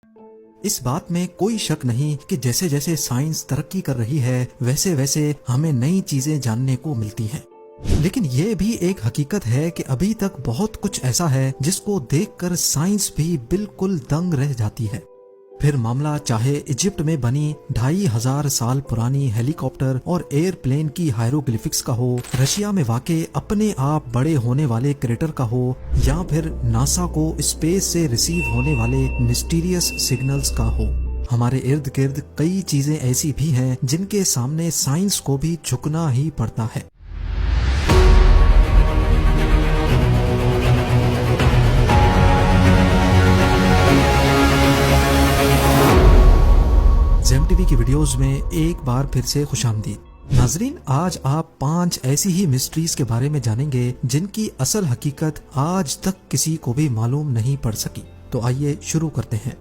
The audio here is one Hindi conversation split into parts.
इस बात में कोई शक नहीं कि जैसे जैसे साइंस तरक्की कर रही है वैसे वैसे हमें नई चीजें जानने को मिलती हैं। लेकिन ये भी एक हकीकत है कि अभी तक बहुत कुछ ऐसा है जिसको देखकर साइंस भी बिल्कुल दंग रह जाती है। फिर मामला चाहे इजिप्ट में बनी 2500 साल पुरानी हेलीकॉप्टर और एयरप्लेन की हायरोग्लिफिक्स का हो, रशिया में वाक़े अपने आप बड़े होने वाले क्रेटर का हो, या फिर नासा को स्पेस से रिसीव होने वाले मिस्टीरियस सिग्नल्स का हो। हमारे इर्द गिर्द कई चीजें ऐसी भी हैं जिनके सामने साइंस को भी झुकना ही पड़ता है। जेम टीवी की वीडियोस में एक बार फिर से खुशामदीद। नाजरीन, आज आप 5 ऐसी ही मिस्ट्रीज के बारे में जानेंगे जिनकी असल हकीकत आज तक किसी को भी मालूम नहीं पड़ सकी। तो आइए शुरू करते हैं।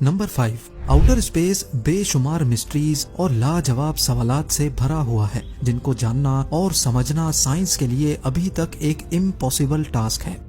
नंबर 5, आउटर स्पेस बेशुमार मिस्ट्रीज और लाजवाब सवालात से भरा हुआ है जिनको जानना और समझना साइंस के लिए अभी तक एक इम्पॉसिबल टास्क है।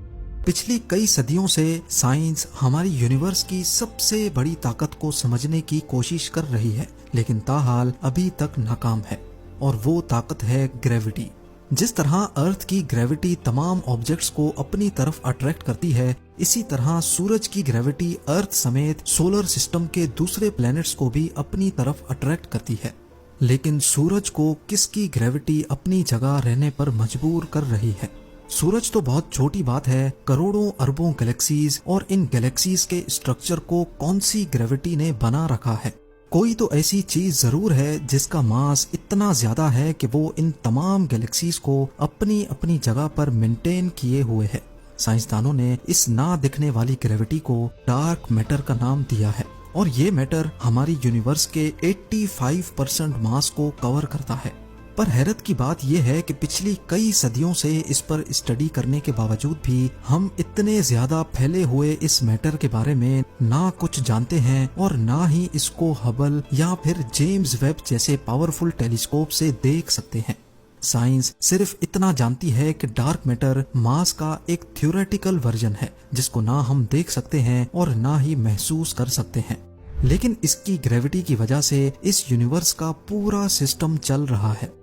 पिछली कई सदियों से साइंस हमारी यूनिवर्स की सबसे बड़ी ताकत को समझने की कोशिश कर रही है, लेकिन ताहाल अभी तक नाकाम है, और वो ताकत है ग्रेविटी। जिस तरह अर्थ की ग्रेविटी तमाम ऑब्जेक्ट्स को अपनी तरफ अट्रैक्ट करती है, इसी तरह सूरज की ग्रेविटी अर्थ समेत सोलर सिस्टम के दूसरे प्लैनेट्स को भी अपनी तरफ अट्रैक्ट करती है। लेकिन सूरज को किसकी ग्रेविटी अपनी जगह रहने पर मजबूर कर रही है? सूरज तो बहुत छोटी बात है, करोड़ों अरबों गैलेक्सीज, और इन गैलेक्सीज के स्ट्रक्चर को कौन सी ग्रेविटी ने बना रखा है? कोई तो ऐसी चीज जरूर है जिसका मास इतना ज्यादा है कि वो इन तमाम गैलेक्सीज को अपनी अपनी जगह पर मेंटेन किए हुए है। साइंसदानों ने इस ना दिखने वाली ग्रेविटी को डार्क मैटर का नाम दिया है, और ये मैटर हमारी यूनिवर्स के 85% मास को कवर करता है। पर हैरत की बात यह है कि पिछली कई सदियों से इस पर स्टडी करने के बावजूद भी हम इतने ज्यादा फैले हुए इस मैटर के बारे में ना कुछ जानते हैं, और ना ही इसको हबल या फिर जेम्स वेब जैसे पावरफुल टेलीस्कोप से देख सकते हैं। साइंस सिर्फ इतना जानती है कि डार्क मैटर मास का एक थ्योरेटिकल वर्जन है जिसको ना हम देख सकते हैं और ना ही महसूस कर सकते हैं, लेकिन इसकी ग्रेविटी की वजह से इस यूनिवर्स का पूरा सिस्टम चल रहा है।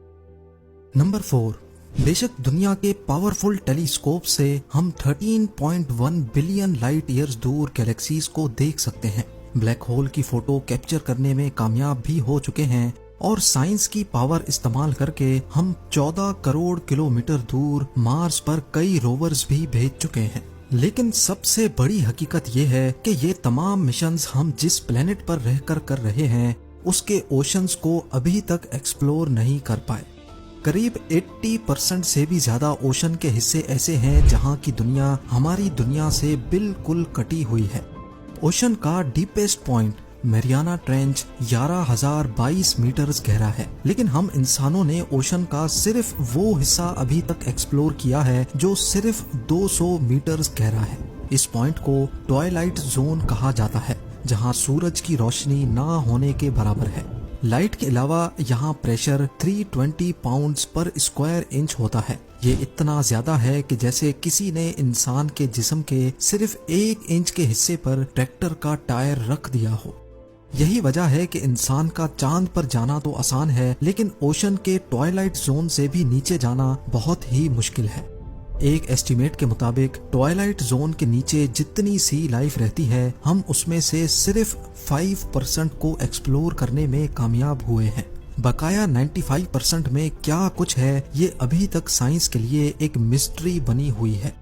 नंबर 4, बेशक दुनिया के पावरफुल टेलीस्कोप से हम 13.1 बिलियन लाइट ईयर्स दूर गैलेक्सीज को देख सकते हैं, ब्लैक होल की फोटो कैप्चर करने में कामयाब भी हो चुके हैं, और साइंस की पावर इस्तेमाल करके हम 14 करोड़ किलोमीटर दूर मार्स पर कई रोवर्स भी भेज चुके हैं। लेकिन सबसे बड़ी हकीकत ये है कि ये तमाम मिशंस हम जिस प्लेनेट पर रहकर कर रहे हैं उसके ओशंस को अभी तक एक्सप्लोर नहीं कर पाए। करीब 80% से भी ज्यादा ओशन के हिस्से ऐसे हैं जहां की दुनिया हमारी दुनिया से बिल्कुल कटी हुई है। ओशन का deepest point Mariana Trench 11,022 metres गहरा है, लेकिन हम इंसानों ने ओशन का सिर्फ वो हिस्सा अभी तक एक्सप्लोर किया है जो सिर्फ 200 मीटर्स गहरा है। इस पॉइंट को ट्वाइलाइट जोन कहा जाता है, जहां सूरज की रोशनी ना होने के बराबर है। लाइट के अलावा यहाँ प्रेशर 320 पाउंड्स पर स्क्वायर इंच होता है। ये इतना ज्यादा है कि जैसे किसी ने इंसान के जिस्म के सिर्फ 1 इंच के हिस्से पर ट्रैक्टर का टायर रख दिया हो। यही वजह है कि इंसान का चांद पर जाना तो आसान है, लेकिन ओशन के ट्वाइलाइट जोन से भी नीचे जाना बहुत ही मुश्किल है। एक एस्टीमेट के मुताबिक ट्वाइलाइट जोन के नीचे जितनी सी लाइफ रहती है, हम उसमें से सिर्फ 5% को एक्सप्लोर करने में कामयाब हुए हैं। बकाया 95% में क्या कुछ है ये अभी तक साइंस के लिए एक मिस्ट्री बनी हुई है।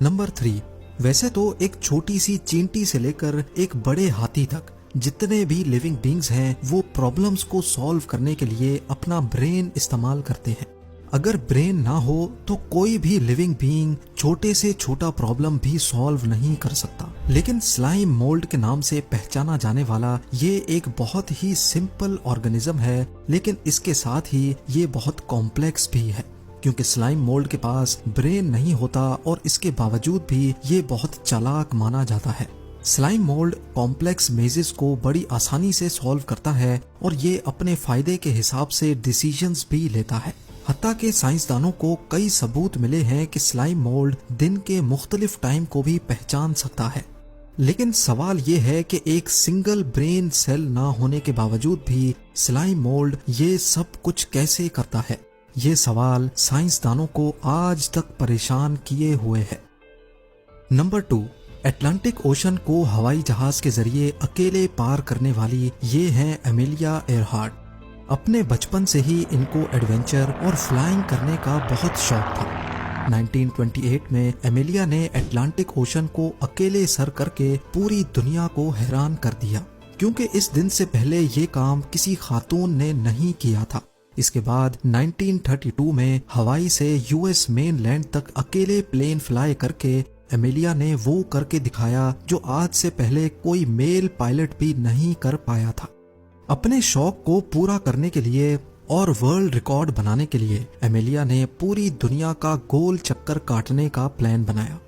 नंबर 3, वैसे तो एक छोटी सी चींटी से लेकर एक बड़े हाथी तक जितने भी लिविंग बींग्स हैं वो प्रॉब्लम्स को सॉल्व करने के लिए अपना ब्रेन इस्तेमाल करते हैं। अगर ब्रेन ना हो तो कोई भी लिविंग बीइंग छोटे से छोटा प्रॉब्लम भी सॉल्व नहीं कर सकता। लेकिन स्लाइम मोल्ड के नाम से पहचाना जाने वाला ये एक बहुत ही सिंपल ऑर्गेनिज्म है, लेकिन इसके साथ ही ये बहुत कॉम्प्लेक्स भी है, क्योंकि स्लाइम मोल्ड के पास ब्रेन नहीं होता और इसके बावजूद भी ये बहुत चालाक माना जाता है। स्लाइम मोल्ड कॉम्प्लेक्स मेजेस को बड़ी आसानी से सॉल्व करता है और ये अपने फायदे के हिसाब से डिसीजंस भी लेता है। हत्ता के साइंसदानों को कई सबूत मिले हैं कि स्लाइम मोल्ड दिन के मुख्तलिफ टाइम को भी पहचान सकता है। लेकिन सवाल ये है कि एक सिंगल ब्रेन सेल ना होने के बावजूद भी स्लाइम मोल्ड ये सब कुछ कैसे करता है? ये सवाल साइंसदानों को आज तक परेशान किए हुए है। नंबर 2, अटलांटिक ओशन को हवाई जहाज के जरिए अकेले पार करने वाली ये हैं एमेलिया एयरहार्ट। अपने बचपन से ही इनको एडवेंचर और फ्लाइंग करने का बहुत शौक था। 1928 में एमेलिया ने अटलांटिक ओशन को अकेले सर करके पूरी दुनिया को हैरान कर दिया, क्योंकि इस दिन से पहले ये काम किसी खातून ने नहीं किया था। इसके बाद 1932 में हवाई से यूएस मेन लैंड तक अकेले प्लेन फ्लाई करके एमेलिया ने वो करके दिखाया जो आज से पहले कोई मेल पायलट भी नहीं कर पाया था। अपने शौक को पूरा करने के लिए और वर्ल्ड रिकॉर्ड बनाने के लिए एमेलिया ने पूरी दुनिया का गोल चक्कर काटने का प्लान बनाया।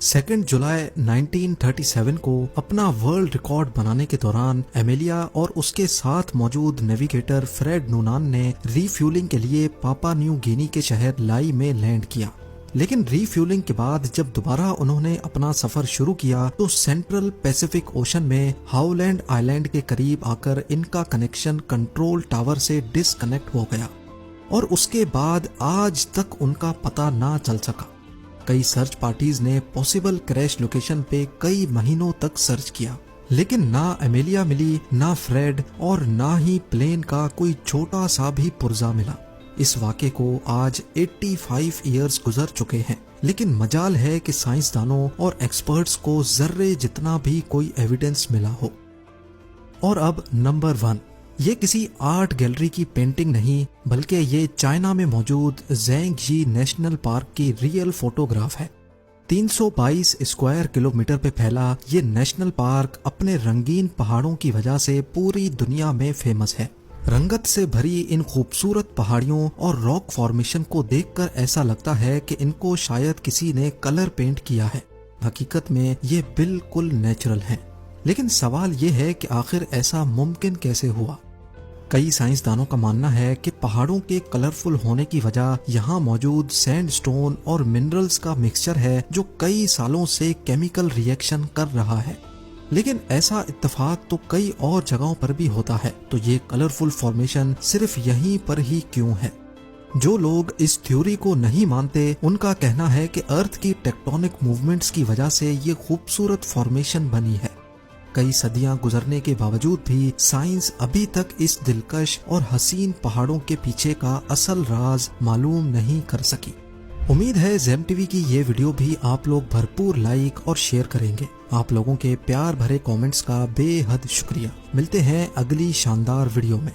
2 जुलाई 1937 को अपना वर्ल्ड रिकॉर्ड बनाने के दौरान एमेलिया और उसके साथ मौजूद नेविगेटर फ्रेड नूनान ने रीफ्यूलिंग के लिए पापा न्यू गिनी के शहर लाई में लैंड किया। लेकिन रीफ्यूलिंग के बाद जब दोबारा उन्होंने अपना सफर शुरू किया तो सेंट्रल पैसिफिक ओशन में हाउलैंड आइलैंड के करीब आकर इनका कनेक्शन कंट्रोल टावर से डिस्कनेक्ट हो गया और उसके बाद आज तक उनका पता ना चल सका। कई सर्च पार्टीज ने पॉसिबल क्रैश लोकेशन पे कई महीनों तक सर्च किया, लेकिन ना एमेलिया मिली, ना फ्रेड और ना ही प्लेन का कोई छोटा सा भी पुर्जा मिला। इस वाक़े को आज 85 इयर्स गुजर चुके हैं, लेकिन मजाल है कि साइंसदानों और एक्सपर्ट्स को जर्रे जितना भी कोई एविडेंस मिला हो। और अब नंबर 1, ये किसी आर्ट गैलरी की पेंटिंग नहीं, बल्कि ये चाइना में मौजूद ज़ेंगजी नेशनल पार्क की रियल फोटोग्राफ है। 322 स्क्वायर किलोमीटर पे फैला ये नेशनल पार्क अपने रंगीन पहाड़ों की वजह से पूरी दुनिया में फेमस है। रंगत से भरी इन खूबसूरत पहाड़ियों और रॉक फॉर्मेशन को देखकर ऐसा लगता है कि इनको शायद किसी ने कलर पेंट किया है। हकीकत में ये बिल्कुल नेचुरल हैं। लेकिन सवाल ये है कि आखिर ऐसा मुमकिन कैसे हुआ? कई साइंसदानों का मानना है कि पहाड़ों के कलरफुल होने की वजह यहाँ मौजूद सैंडस्टोन और मिनरल्स का मिक्सचर है जो कई सालों से केमिकल रिएक्शन कर रहा है। लेकिन ऐसा इत्तेफाक तो कई और जगहों पर भी होता है, तो ये कलरफुल फॉर्मेशन सिर्फ यहीं पर ही क्यों है? जो लोग इस थ्योरी को नहीं मानते उनका कहना है कि अर्थ की टेक्टोनिक मूवमेंट्स की वजह से ये खूबसूरत फॉर्मेशन बनी है। कई सदियां गुजरने के बावजूद भी साइंस अभी तक इस दिलकश और हसीन पहाड़ों के पीछे का असल राज मालूम नहीं कर सकी। उम्मीद है ज़ेम टीवी की ये वीडियो भी आप लोग भरपूर लाइक और शेयर करेंगे। आप लोगों के प्यार भरे कमेंट्स का बेहद शुक्रिया। मिलते हैं अगली शानदार वीडियो में।